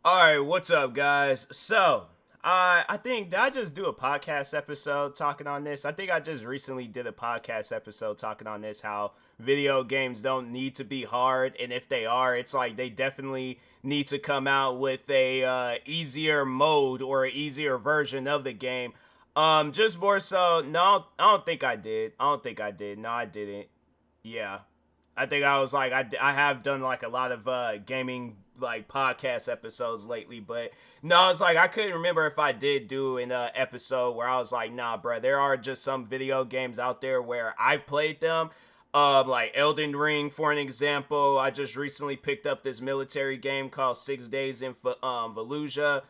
All right, what's up, guys? So, I think did I just do a podcast episode talking on this? I think I just recently did a podcast episode talking on this. How video games don't need to be hard, and if they are, it's like they definitely need to come out with a easier mode or an easier version of the game. Just more so. No, I don't think I did. I don't think I did. No, I didn't. Yeah. I think I was like I have done like a lot of gaming like podcast episodes lately, but no, it's like I couldn't remember if I did do an episode where I was like, nah, bro, there are just some video games out there where I've played them. Like Elden Ring, for an example. I just recently picked up this military game called 6 Days in Fallujah,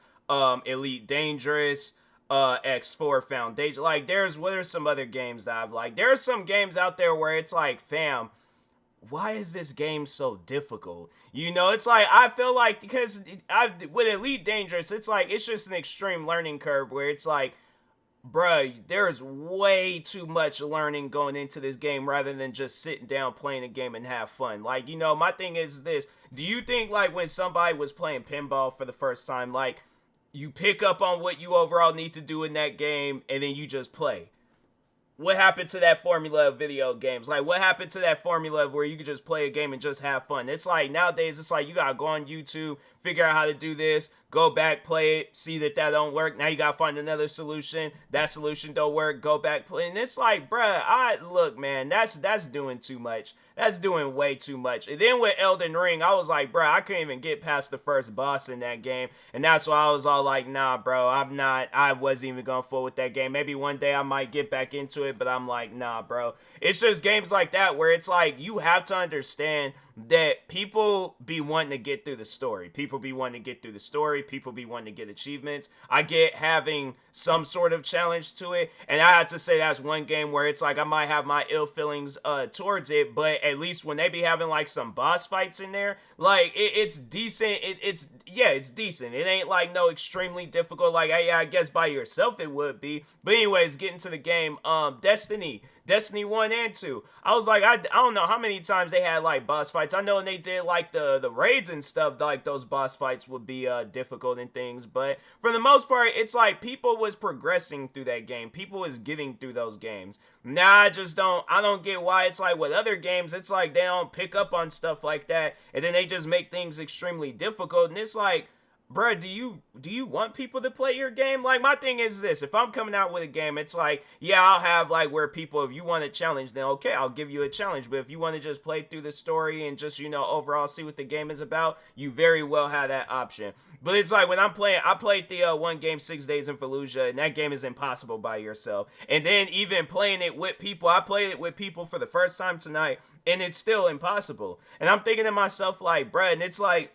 Elite Dangerous, X4 Foundation. Like, what are some other games that I've like? There are some games out there where it's like, fam, why is this game so difficult? You know, it's like I feel like because I've with Elite Dangerous, it's like it's just an extreme learning curve where it's like, bruh, there's way too much learning going into this game rather than just sitting down playing a game and have fun. Like, you know, my thing is this: do you think like when somebody was playing pinball for the first time, like you pick up on what you overall need to do in that game and then you just play? What happened to that formula of video games? Like, what happened to that formula of where you could just play a game and just have fun? It's like nowadays, it's like you gotta go on YouTube, figure out how to do this, go back, play it, see that don't work. Now you gotta find another solution. That solution don't work. Go back, play. And it's like, bruh, I look, man, that's doing too much. That's doing way too much. And then with Elden Ring, I was like, bruh, I couldn't even get past the first boss in that game. And that's why I was all like, nah, bro, I wasn't even going full with that game. Maybe one day I might get back into it, but I'm like, nah, bro. It's just games like that where it's like, you have to understand that people be wanting to get through the story. People be wanting to get through the story. People be wanting to get achievements. I get having some sort of challenge to it. And I had to say that's one game where it's like I might have my ill feelings towards it, but at least when they be having like some boss fights in there, like it's decent. It's decent. It ain't like no extremely difficult. Like yeah, I guess by yourself it would be. But anyways, getting to the game, Destiny 1 and 2. I was like, I don't know how many times they had like boss fights. I know when they did like the raids and stuff, like those boss fights would be difficult and things. But for the most part, it's like people was progressing through that game. People was getting through those games. Now I don't get why it's like with other games, it's like they don't pick up on stuff like that. And then they just make things extremely difficult. And it's like, bruh, do you want people to play your game? Like, my thing is this: if I'm coming out with a game, it's like, yeah, I'll have like where people, if you want a challenge, then okay, I'll give you a challenge. But if you want to just play through the story and just, you know, overall see what the game is about, you very well have that option. But it's like when I'm playing, I played the one game, 6 Days in Fallujah, and that game is impossible by yourself. And then even playing it with people, I played it with people for the first time tonight, and it's still impossible. And I'm thinking to myself, like, bruh, and it's like,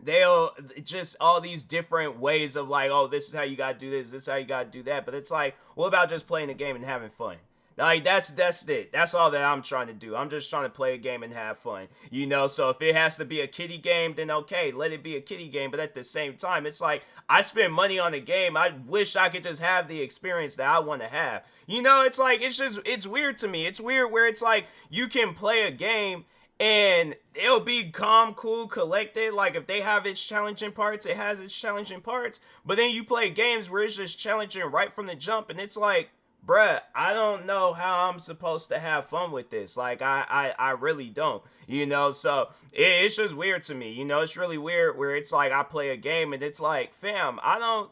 they'll just all these different ways of like, oh, this is how you gotta do this is how you gotta do that. But it's like, what about just playing a game and having fun? Like, that's it. That's all that I'm trying to do. I'm just trying to play a game and have fun, you know. So if it has to be a kiddie game, then okay, let it be a kiddie game. But at the same time, it's like I spend money on a game. I wish I could just have the experience that I want to have, you know. It's like, it's weird to me. It's weird where it's like you can play a game and it'll be calm, cool, collected. Like, if they have its challenging parts, it has its challenging parts. But then you play games where it's just challenging right from the jump, and it's like, bruh, I don't know how I'm supposed to have fun with this. Like, I really don't, you know. So it's just weird to me, you know. It's really weird where it's like I play a game and it's like, fam, how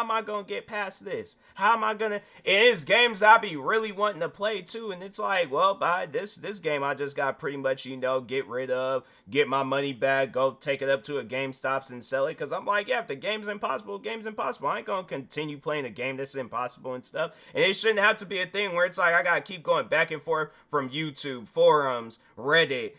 am I gonna get past this? How am I gonna? And it's games I be really wanting to play too, and it's like, well, by this game I just got pretty much, you know, get rid of, get my money back, go take it up to a GameStops and sell it, because I'm like, yeah, if the game's impossible, I ain't gonna continue playing a game that's impossible and stuff. And it shouldn't have to be a thing where it's like I gotta keep going back and forth from YouTube, forums, Reddit,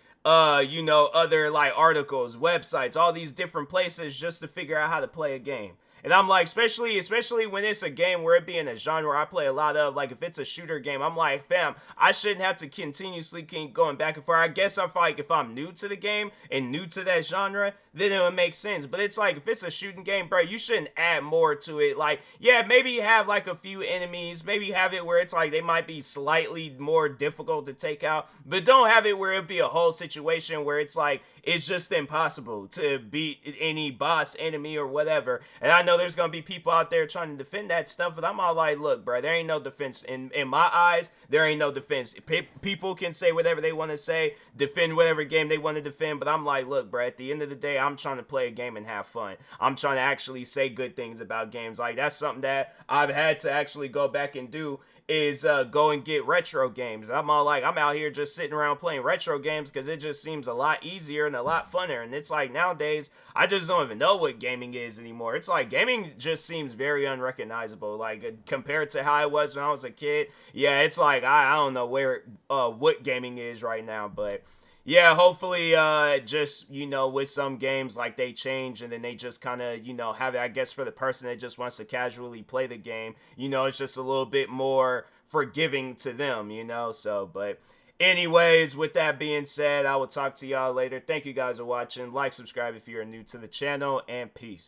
you know, other like articles, websites, all these different places just to figure out how to play a game. And I'm like, especially when it's a game where it be in a genre I play a lot of, like if it's a shooter game, I'm like, fam, I shouldn't have to continuously keep going back and forth. I guess I feel like if I'm new to the game and new to that genre, then it would make sense. But it's like, if it's a shooting game, bro, you shouldn't add more to it. Like, yeah, maybe you have like a few enemies, maybe you have it where it's like they might be slightly more difficult to take out, but don't have it where it be a whole situation where it's like it's just impossible to beat any boss, enemy, or whatever. And I know there's gonna be people out there trying to defend that stuff, but I'm all like, look, bro, there ain't no defense. In my eyes, there ain't no defense. People can say whatever they want to say, defend whatever game they want to defend, but I'm like, look, bro, at the end of the day, I'm trying to play a game and have fun. I'm trying to actually say good things about games. Like, that's something that I've had to actually go back and do, is go and get retro games. I'm all like, I'm out here just sitting around playing retro games because it just seems a lot easier and a lot funner. And it's like, nowadays, I just don't even know what gaming is anymore. It's like, gaming just seems very unrecognizable, like, compared to how it was when I was a kid. Yeah, it's like, I don't know what gaming is right now. But yeah, hopefully, just, with some games, like, they change and then they just kind of, have it, I guess, for the person that just wants to casually play the game, it's just a little bit more forgiving to them, so, but anyways, with that being said, I will talk to y'all later. Thank you guys for watching. Like, subscribe if you're new to the channel, and peace.